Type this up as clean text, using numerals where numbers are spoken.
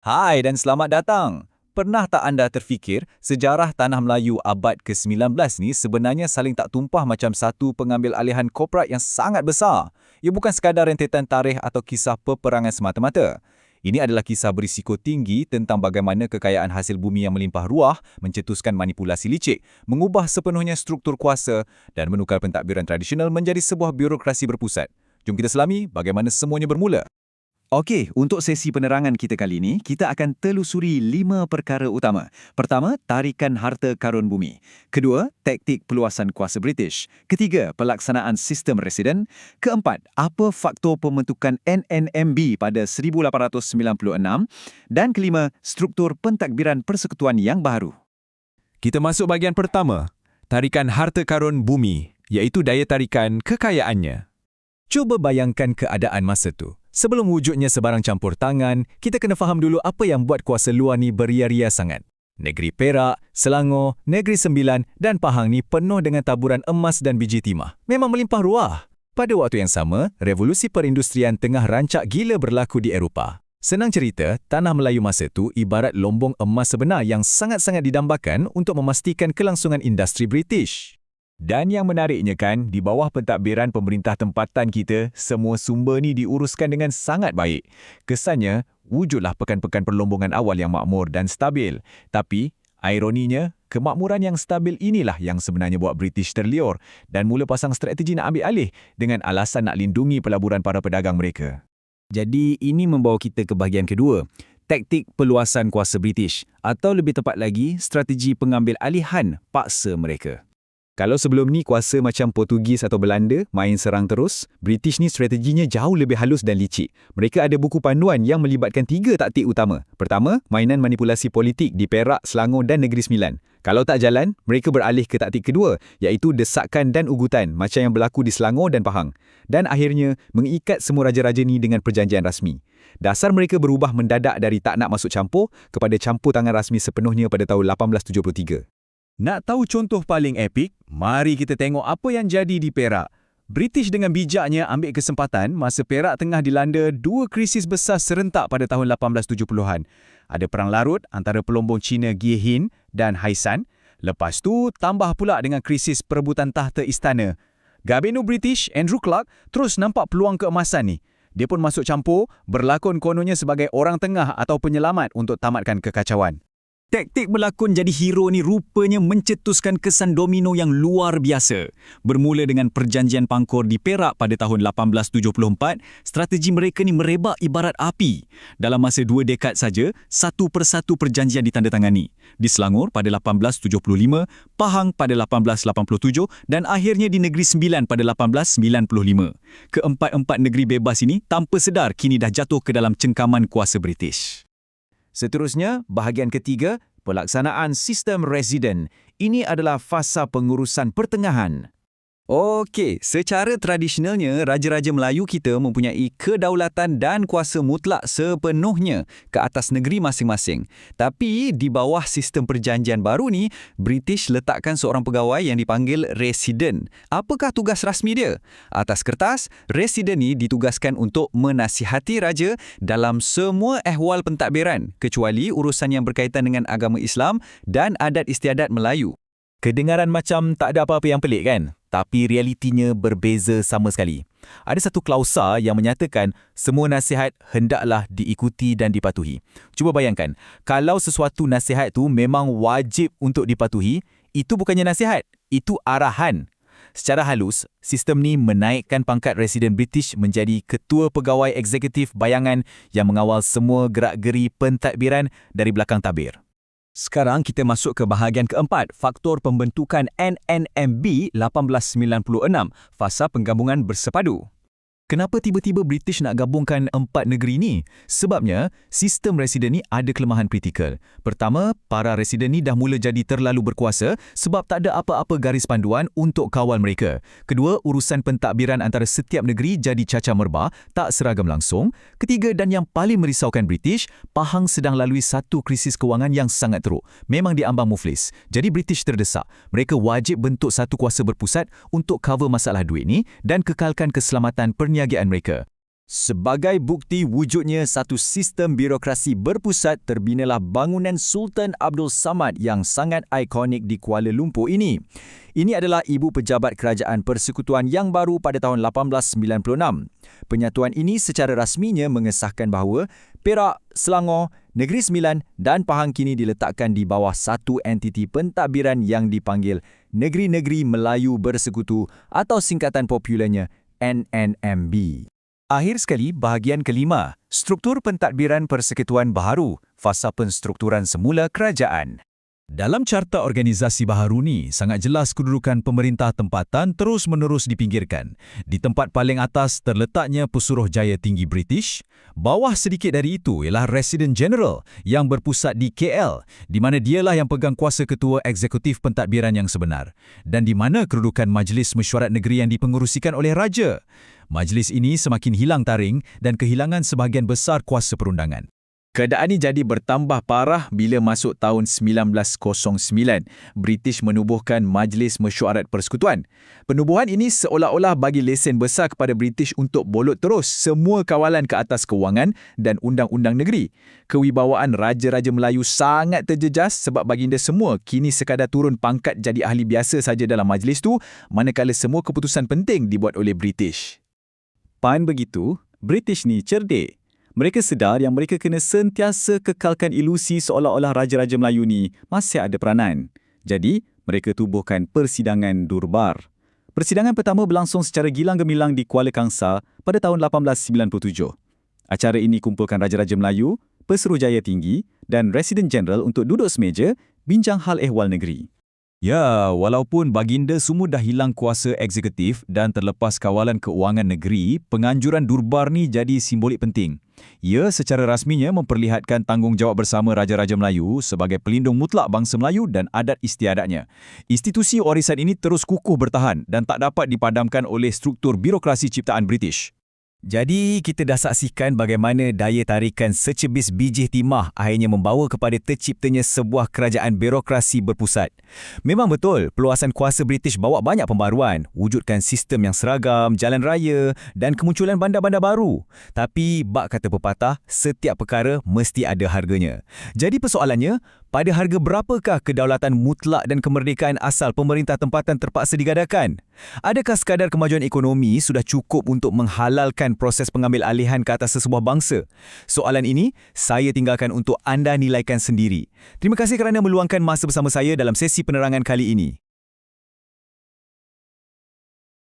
Hai dan selamat datang. Pernah tak anda terfikir sejarah tanah Melayu abad ke-19 ni sebenarnya saling tak tumpah macam satu pengambil alihan korporat yang sangat besar? Ia bukan sekadar rentetan tarikh atau kisah peperangan semata-mata. Ini adalah kisah berisiko tinggi tentang bagaimana kekayaan hasil bumi yang melimpah ruah mencetuskan manipulasi licik, mengubah sepenuhnya struktur kuasa dan menukar pentadbiran tradisional menjadi sebuah birokrasi berpusat. Jom kita selami bagaimana semuanya bermula. Okey, untuk sesi penerangan kita kali ini, kita akan telusuri 5 perkara utama. Pertama, tarikan harta karun bumi. Kedua, taktik peluasan kuasa British. Ketiga, pelaksanaan sistem residen. Keempat, apa faktor pembentukan NNMB pada 1896. Dan kelima, struktur pentadbiran persekutuan yang baru. Kita masuk bahagian pertama, tarikan harta karun bumi, iaitu daya tarikan kekayaannya. Cuba bayangkan keadaan masa tu. Sebelum wujudnya sebarang campur tangan, kita kena faham dulu apa yang buat kuasa luar ni beria-ria sangat. Negeri Perak, Selangor, Negeri Sembilan dan Pahang ni penuh dengan taburan emas dan biji timah. Memang melimpah ruah. Pada waktu yang sama, revolusi perindustrian tengah rancak gila berlaku di Eropah. Senang cerita, tanah Melayu masa tu ibarat lombong emas sebenar yang sangat-sangat didambakan untuk memastikan kelangsungan industri British. Dan yang menariknya kan, di bawah pentadbiran pemerintah tempatan kita, semua sumber ni diuruskan dengan sangat baik. Kesannya, wujudlah pekan-pekan perlombongan awal yang makmur dan stabil. Tapi, ironinya, kemakmuran yang stabil inilah yang sebenarnya buat British terliur dan mula pasang strategi nak ambil alih dengan alasan nak lindungi pelaburan para pedagang mereka. Jadi, ini membawa kita ke bahagian kedua. Taktik peluasan kuasa British atau lebih tepat lagi, strategi pengambil alihan paksa mereka. Kalau sebelum ni kuasa macam Portugis atau Belanda main serang terus, British ni strateginya jauh lebih halus dan licik. Mereka ada buku panduan yang melibatkan 3 taktik utama. Pertama, mainan manipulasi politik di Perak, Selangor dan Negeri Sembilan. Kalau tak jalan, mereka beralih ke taktik kedua, iaitu desakan dan ugutan macam yang berlaku di Selangor dan Pahang. Dan akhirnya, mengikat semua raja-raja ni dengan perjanjian rasmi. Dasar mereka berubah mendadak dari tak nak masuk campur kepada campur tangan rasmi sepenuhnya pada tahun 1873. Nak tahu contoh paling epik? Mari kita tengok apa yang jadi di Perak. British dengan bijaknya ambil kesempatan masa Perak tengah dilanda 2 krisis besar serentak pada tahun 1870-an. Ada perang larut antara pelombong Cina Gie Hin dan Hai San. Lepas tu, tambah pula dengan krisis perebutan tahta istana. Gabenu British, Andrew Clark, terus nampak peluang keemasan ni. Dia pun masuk campur, berlakon kononnya sebagai orang tengah atau penyelamat untuk tamatkan kekacauan. Taktik berlakon jadi hero ni rupanya mencetuskan kesan domino yang luar biasa. Bermula dengan perjanjian Pangkor di Perak pada tahun 1874, strategi mereka ni merebak ibarat api. Dalam masa 2 dekad saja, satu persatu perjanjian ditandatangani. Di Selangor pada 1875, Pahang pada 1887 dan akhirnya di Negeri Sembilan pada 1895. Keempat-empat negeri bebas ini tanpa sedar kini dah jatuh ke dalam cengkaman kuasa British. Seterusnya, bahagian ketiga, pelaksanaan sistem residen. Ini adalah fasa pengurusan pertengahan. Okey, secara tradisionalnya, Raja-Raja Melayu kita mempunyai kedaulatan dan kuasa mutlak sepenuhnya ke atas negeri masing-masing. Tapi di bawah sistem perjanjian baru ni, British letakkan seorang pegawai yang dipanggil residen. Apakah tugas rasmi dia? Atas kertas, residen ni ditugaskan untuk menasihati raja dalam semua ehwal pentadbiran, kecuali urusan yang berkaitan dengan agama Islam dan adat istiadat Melayu. Kedengaran macam tak ada apa-apa yang pelik kan? Tapi realitinya berbeza sama sekali. Ada satu klausa yang menyatakan semua nasihat hendaklah diikuti dan dipatuhi. Cuba bayangkan, kalau sesuatu nasihat tu memang wajib untuk dipatuhi, itu bukannya nasihat, itu arahan. Secara halus, sistem ni menaikkan pangkat residen British menjadi ketua pegawai eksekutif bayangan yang mengawal semua gerak-geri pentadbiran dari belakang tabir. Sekarang kita masuk ke bahagian keempat, faktor pembentukan NNMB 1896, fasa penggabungan bersepadu. Kenapa tiba-tiba British nak gabungkan 4 negeri ni? Sebabnya, sistem residen ni ada kelemahan kritikal. Pertama, para residen ni dah mula jadi terlalu berkuasa sebab tak ada apa-apa garis panduan untuk kawal mereka. Kedua, urusan pentadbiran antara setiap negeri jadi cacah merbah, tak seragam langsung. Ketiga dan yang paling merisaukan British, Pahang sedang lalui satu krisis kewangan yang sangat teruk. Memang diambang muflis. Jadi British terdesak. Mereka wajib bentuk satu kuasa berpusat untuk cover masalah duit ni dan kekalkan keselamatan perniagaan mereka. Sebagai bukti wujudnya satu sistem birokrasi berpusat, terbinalah bangunan Sultan Abdul Samad yang sangat ikonik di Kuala Lumpur ini. Ini adalah ibu pejabat kerajaan persekutuan yang baru pada tahun 1896. Penyatuan ini secara rasminya mengesahkan bahawa Perak, Selangor, Negeri Sembilan dan Pahang kini diletakkan di bawah satu entiti pentadbiran yang dipanggil Negeri-Negeri Melayu Bersekutu atau singkatan popularnya NNMB. Akhir sekali, bahagian kelima, struktur pentadbiran persekutuan baharu, fasa penstrukturan semula kerajaan. Dalam Carta Organisasi Baharu ni, sangat jelas kedudukan pemerintah tempatan terus-menerus dipinggirkan. Di tempat paling atas terletaknya Pesuruhjaya Tinggi British. Bawah sedikit dari itu ialah Resident General yang berpusat di KL, di mana dialah yang pegang kuasa ketua eksekutif pentadbiran yang sebenar. Dan di mana kedudukan Majlis Mesyuarat Negeri yang dipengerusikan oleh Raja. Majlis ini semakin hilang taring dan kehilangan sebahagian besar kuasa perundangan. Keadaan ini jadi bertambah parah bila masuk tahun 1909, British menubuhkan Majlis Mesyuarat Persekutuan. Penubuhan ini seolah-olah bagi lesen besar kepada British untuk bolot terus semua kawalan ke atas kewangan dan undang-undang negeri. Kewibawaan Raja-Raja Melayu sangat terjejas sebab baginda semua kini sekadar turun pangkat jadi ahli biasa saja dalam majlis tu, manakala semua keputusan penting dibuat oleh British. Pan begitu, British ni cerdik. Mereka sedar yang mereka kena sentiasa kekalkan ilusi seolah-olah Raja-Raja Melayu ni masih ada peranan. Jadi, mereka tubuhkan persidangan Durbar. Persidangan pertama berlangsung secara gilang-gemilang di Kuala Kangsar pada tahun 1897. Acara ini kumpulkan Raja-Raja Melayu, Pesuruhjaya Tinggi dan Resident General untuk duduk semeja bincang hal ehwal negeri. Ya, walaupun baginda semua dah hilang kuasa eksekutif dan terlepas kawalan keuangan negeri, penganjuran Durbar ni jadi simbolik penting. Ia secara rasminya memperlihatkan tanggungjawab bersama Raja-Raja Melayu sebagai pelindung mutlak bangsa Melayu dan adat istiadatnya. Institusi warisan ini terus kukuh bertahan dan tak dapat dipadamkan oleh struktur birokrasi ciptaan British. Jadi, kita dah saksikan bagaimana daya tarikan secebis bijih timah akhirnya membawa kepada terciptanya sebuah kerajaan birokrasi berpusat. Memang betul, peluasan kuasa British bawa banyak pembaruan, wujudkan sistem yang seragam, jalan raya dan kemunculan bandar-bandar baru. Tapi, bak kata pepatah, setiap perkara mesti ada harganya. Jadi persoalannya, pada harga berapakah kedaulatan mutlak dan kemerdekaan asal pemerintah tempatan terpaksa digadakan? Adakah sekadar kemajuan ekonomi sudah cukup untuk menghalalkan proses pengambil alihan ke atas sesebuah bangsa? Soalan ini saya tinggalkan untuk anda nilaikan sendiri. Terima kasih kerana meluangkan masa bersama saya dalam sesi penerangan kali ini.